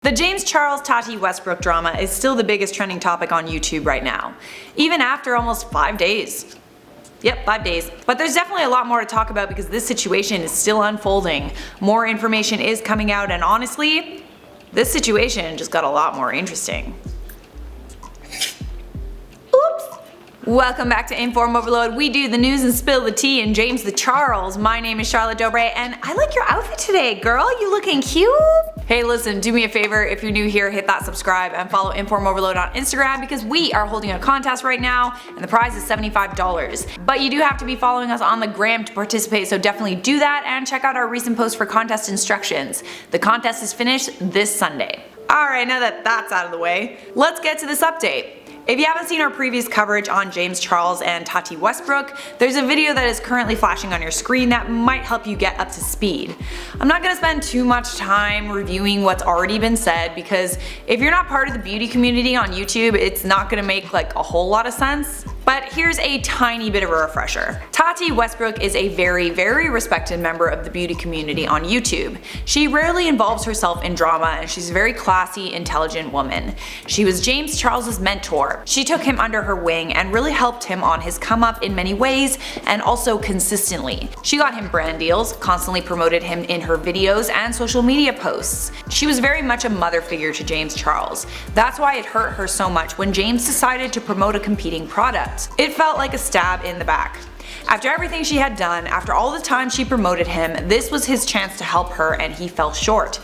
The James Charles Tati Westbrook drama is still the biggest trending topic on YouTube right now, even after almost 5 days. Yep, 5 days. But there's definitely a lot more to talk about because this situation is still unfolding. More information is coming out, and honestly, this situation just got a lot more interesting. Welcome back to InformOverload. We do the news and spill the tea in James the Charles. My name is Charlotte Dobre and I like your outfit today, girl. You looking cute? Hey listen, do me a favor, if you're new here, hit that subscribe and follow InformOverload on Instagram because we are holding a contest right now and the prize is $75. But you do have to be following us on the gram to participate, so definitely do that and check out our recent post for contest instructions. The contest is finished this Sunday. Alright, now that that's out of the way, let's get to this update. If you haven't seen our previous coverage on James Charles and Tati Westbrook, there's a video that is currently flashing on your screen that might help you get up to speed. I'm not going to spend too much time reviewing what's already been said because if you're not part of the beauty community on YouTube, it's not going to make like a whole lot of sense. But here's a tiny bit of a refresher. Tati Westbrook is a very respected member of the beauty community on YouTube. She rarely involves herself in drama and she's a very classy, intelligent woman. She was James Charles' mentor. She took him under her wing and really helped him on his come up in many ways and also consistently. She got him brand deals, constantly promoted him in her videos and social media posts. She was very much a mother figure to James Charles. That's why it hurt her so much when James decided to promote a competing product. It felt like a stab in the back. After everything she had done, after all the time she promoted him, this was his chance to help her and he fell short.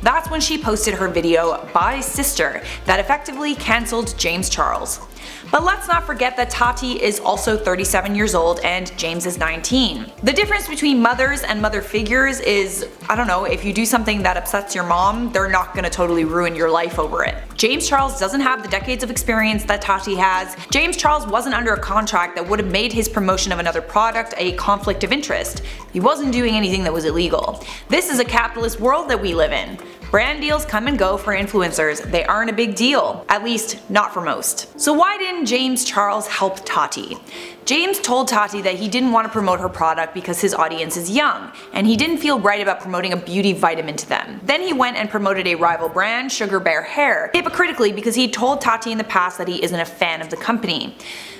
That's when she posted her video, Bye Sister, that effectively cancelled James Charles. But let's not forget that Tati is also 37 years old and James is 19. The difference between mothers and mother figures is, I don't know, if you do something that upsets your mom, they're not gonna totally ruin your life over it. James Charles doesn't have the decades of experience that Tati has. James Charles wasn't under a contract that would have made his promotion of another product a conflict of interest. He wasn't doing anything that was illegal. This is a capitalist world that we live in. Brand deals come and go for influencers. They aren't a big deal. At least, not for most. So why didn't James Charles help Tati? James told Tati that he didn't want to promote her product because his audience is young, and he didn't feel right about promoting a beauty vitamin to them. Then he went and promoted a rival brand, Sugar Bear Hair, hypocritically because he told Tati in the past that he isn't a fan of the company.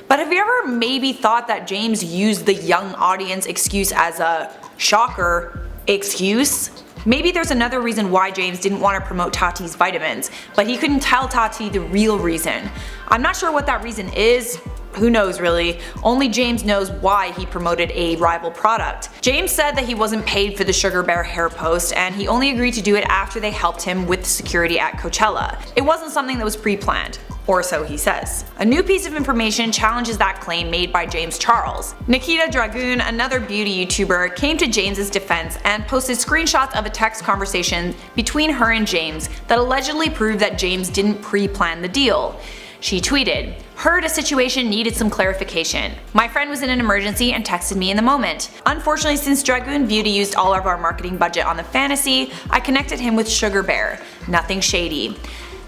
But have you ever maybe thought that James used the young audience excuse as a shocker excuse? Maybe there's another reason why James didn't want to promote Tati's vitamins, but he couldn't tell Tati the real reason. I'm not sure what that reason is. Who knows really? Only James knows why he promoted a rival product. James said that he wasn't paid for the Sugar Bear Hair post and he only agreed to do it after they helped him with security at Coachella. It wasn't something that was pre-planned. Or so he says. A new piece of information challenges that claim made by James Charles. Nikita Dragun, another beauty YouTuber, came to James's defense and posted screenshots of a text conversation between her and James that allegedly proved that James didn't pre-plan the deal. She tweeted, "Heard a situation needed some clarification. My friend was in an emergency and texted me in the moment. Unfortunately, since Dragoon Beauty used all of our marketing budget on the fantasy, I connected him with Sugar Bear. Nothing shady."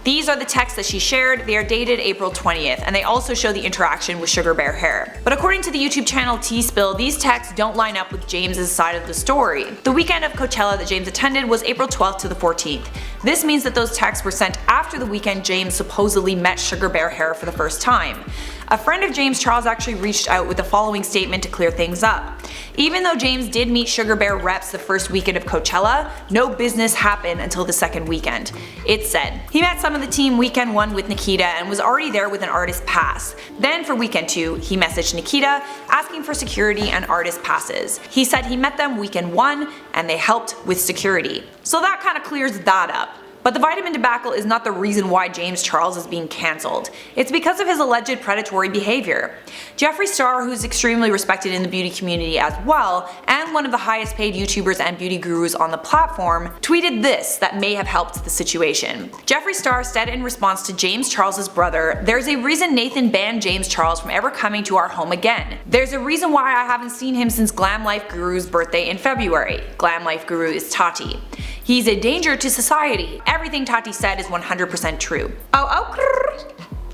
These are the texts that she shared. They are dated April 20th and they also show the interaction with Sugar Bear Hair. But according to the YouTube channel T-Spill, these texts don't line up with James's side of the story. The weekend of Coachella that James attended was April 12th to the 14th. This means that those texts were sent after the weekend James supposedly met Sugar Bear Hair for the first time. A friend of James Charles actually reached out with the following statement to clear things up. Even though James did meet Sugar Bear reps the first weekend of Coachella, no business happened until the second weekend. It said, he met some of the team weekend 1 with Nikita and was already there with an artist pass. Then for weekend 2, he messaged Nikita asking for security and artist passes. He said he met them weekend 1 and they helped with security. So that kind of clears that up. But the vitamin debacle is not the reason why James Charles is being cancelled. It's because of his alleged predatory behavior. Geoffrey Starr, who's extremely respected in the beauty community as well, and one of the highest paid YouTubers and beauty gurus on the platform, tweeted this that may have helped the situation. Geoffrey Starr said in response to James Charles' brother, "There's a reason Nathan banned James Charles from ever coming to our home again. There's a reason why I haven't seen him since Glam Life Guru's birthday in February." Glam Life Guru is Tati. "He's a danger to society. Everything Tati said is 100% true."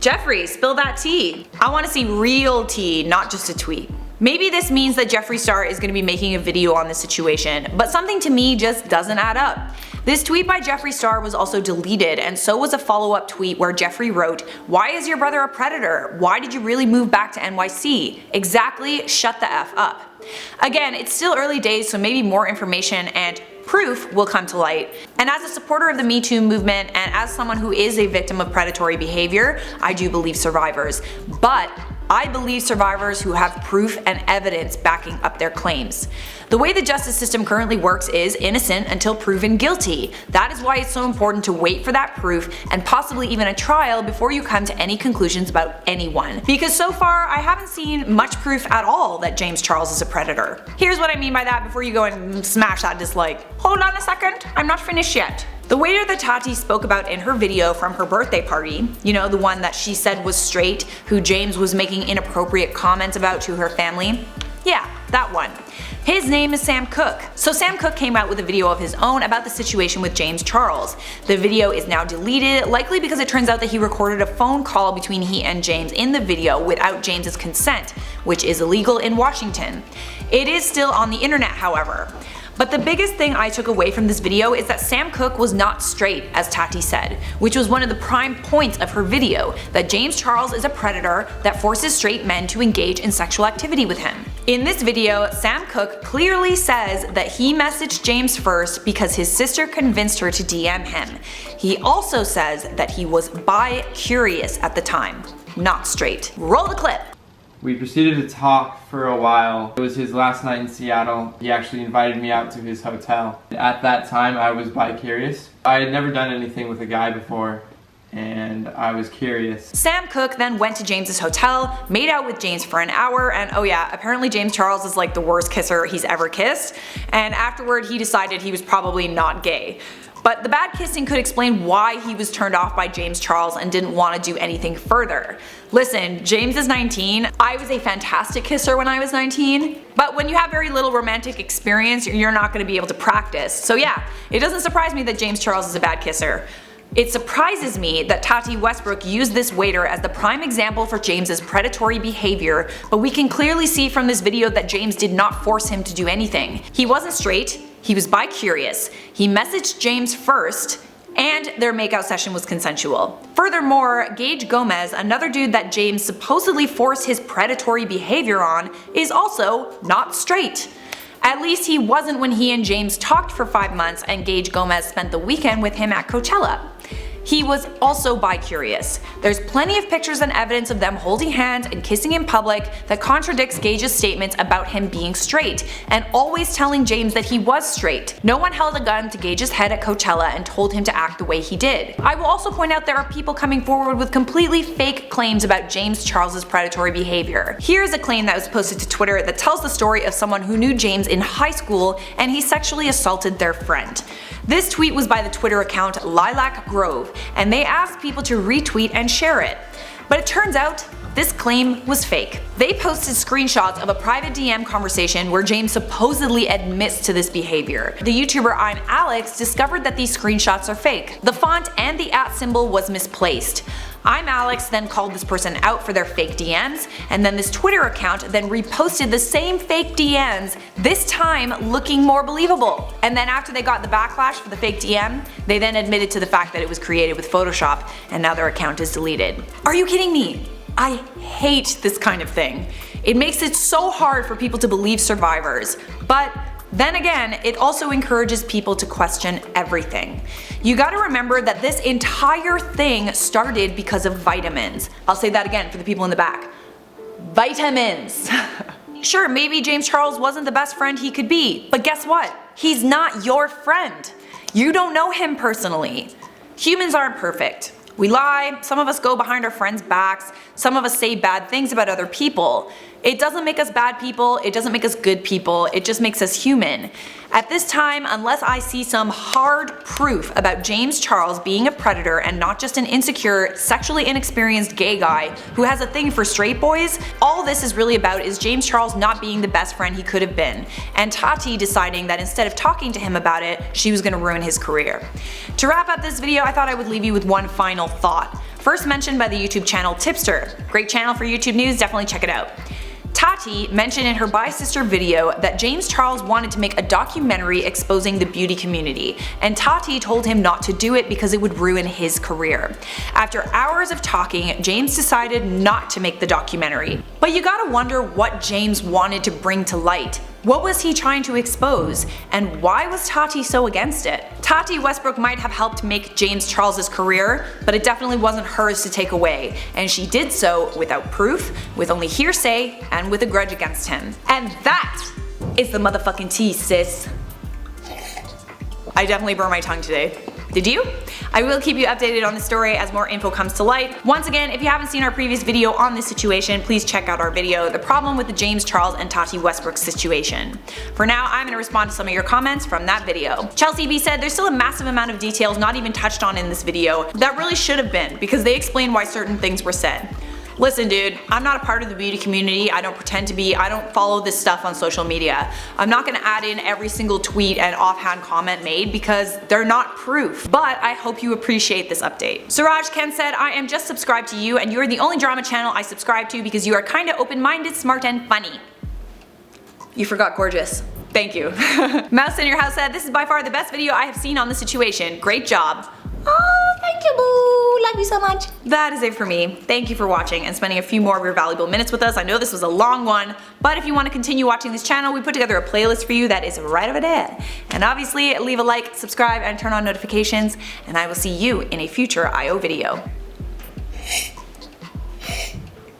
Geoffrey, spill that tea. I want to see real tea, not just a tweet. Maybe this means that Geoffrey Starr is going to be making a video on this situation, but something to me just doesn't add up. This tweet by Geoffrey Starr was also deleted, and so was a follow-up tweet where Geoffrey wrote, "Why is your brother a predator? Why did you really move back to NYC? Exactly, shut the F up." Again, it's still early days, so maybe more information and proof will come to light. And as a supporter of the Me Too movement and as someone who is a victim of predatory behavior, I do believe survivors. But I believe survivors who have proof and evidence backing up their claims. The way the justice system currently works is innocent until proven guilty. That is why it's so important to wait for that proof and possibly even a trial before you come to any conclusions about anyone. Because so far, I haven't seen much proof at all that James Charles is a predator. Here's what I mean by that before you go and smash that dislike. Hold on a second, I'm not finished yet. The waiter that Tati spoke about in her video from her birthday party, you know, the one that she said was straight, who James was making inappropriate comments about to her family? Yeah, that one. His name is Sam Cooke. So Sam Cooke came out with a video of his own about the situation with James Charles. The video is now deleted, likely because it turns out that he recorded a phone call between he and James in the video without James's consent, which is illegal in Washington. It is still on the internet, however. But the biggest thing I took away from this video is that Sam Cooke was not straight, as Tati said, which was one of the prime points of her video, that James Charles is a predator that forces straight men to engage in sexual activity with him. In this video, Sam Cooke clearly says that he messaged James first because his sister convinced her to DM him. He also says that he was bi-curious at the time, not straight. Roll the clip! We proceeded to talk for a while. It was his last night in Seattle. He actually invited me out to his hotel. At that time, I was bi-curious. I had never done anything with a guy before, and I was curious. Sam Cooke then went to James's hotel, made out with James for an hour, and oh yeah, apparently James Charles is like the worst kisser he's ever kissed, and afterward he decided he was probably not gay. But the bad kissing could explain why he was turned off by James Charles and didn't want to do anything further. Listen, James is 19, I was a fantastic kisser when I was 19, but when you have very little romantic experience, you're not going to be able to practice. So yeah, it doesn't surprise me that James Charles is a bad kisser. It surprises me that Tati Westbrook used this waiter as the prime example for James's predatory behavior, but we can clearly see from this video that James did not force him to do anything. He wasn't straight, he was bi-curious, he messaged James first, and their makeout session was consensual. Furthermore, Gage Gomez, another dude that James supposedly forced his predatory behavior on, is also not straight. At least he wasn't when he and James talked for 5 months and Gage Gomez spent the weekend with him at Coachella. He was also bi-curious. There's plenty of pictures and evidence of them holding hands and kissing in public that contradicts Gage's statements about him being straight, and always telling James that he was straight. No one held a gun to Gage's head at Coachella and told him to act the way he did. I will also point out there are people coming forward with completely fake claims about James Charles' predatory behavior. Here's a claim that was posted to Twitter that tells the story of someone who knew James in high school and he sexually assaulted their friend. This tweet was by the Twitter account Lilac Grove, and they asked people to retweet and share it. But it turns out this claim was fake. They posted screenshots of a private DM conversation where James supposedly admits to this behavior. The YouTuber I'm Alex discovered that these screenshots are fake. The font and the @ symbol was misplaced. I'm Alex then called this person out for their fake DMs, and then this Twitter account then reposted the same fake DMs, this time looking more believable. And then after they got the backlash for the fake DM, they then admitted to the fact that it was created with Photoshop, and now their account is deleted. Are you kidding me? I hate this kind of thing. It makes it so hard for people to believe survivors, but then again, it also encourages people to question everything. You gotta remember that this entire thing started because of vitamins. I'll say that again for the people in the back. Vitamins. Sure, maybe James Charles wasn't the best friend he could be, but guess what? He's not your friend. You don't know him personally. Humans aren't perfect. We lie, some of us go behind our friends' backs, some of us say bad things about other people. It doesn't make us bad people, it doesn't make us good people, it just makes us human. At this time, unless I see some hard proof about James Charles being a predator and not just an insecure, sexually inexperienced gay guy who has a thing for straight boys, all this is really about is James Charles not being the best friend he could have been, and Tati deciding that instead of talking to him about it, she was gonna ruin his career. To wrap up this video, I thought I would leave you with one final thought. First mentioned by the YouTube channel Tipster. Great channel for YouTube news, definitely check it out. Tati mentioned in her Bye Sister video that James Charles wanted to make a documentary exposing the beauty community, and Tati told him not to do it because it would ruin his career. After hours of talking, James decided not to make the documentary. But you gotta wonder what James wanted to bring to light. What was he trying to expose, and why was Tati so against it? Tati Westbrook might have helped make James Charles' career, but it definitely wasn't hers to take away, and she did so without proof, with only hearsay, and with a grudge against him. And that is the motherfucking tea, sis. I definitely burned my tongue today. Did you? I will keep you updated on the story as more info comes to light. Once again, if you haven't seen our previous video on this situation, please check out our video, The Problem with the James Charles and Tati Westbrook Situation. For now, I'm going to respond to some of your comments from that video. Chelsea B said, there's still a massive amount of details not even touched on in this video that really should have been, because they explain why certain things were said. Listen dude, I'm not a part of the beauty community, I don't pretend to be, I don't follow this stuff on social media. I'm not gonna add in every single tweet and offhand comment made because they're not proof. But I hope you appreciate this update. Suraj Ken said, I am just subscribed to you and you're the only drama channel I subscribe to because you are kinda open-minded, smart, and funny. You forgot gorgeous. Thank you. Mouse in your house said, this is by far the best video I have seen on the situation. Great job. Oh, thank you boo, love you so much. That is it for me. Thank you for watching and spending a few more of your valuable minutes with us. I know this was a long one, but if you want to continue watching this channel, we put together a playlist for you that is right over there. And obviously leave a like, subscribe, and turn on notifications, and I will see you in a future IO video.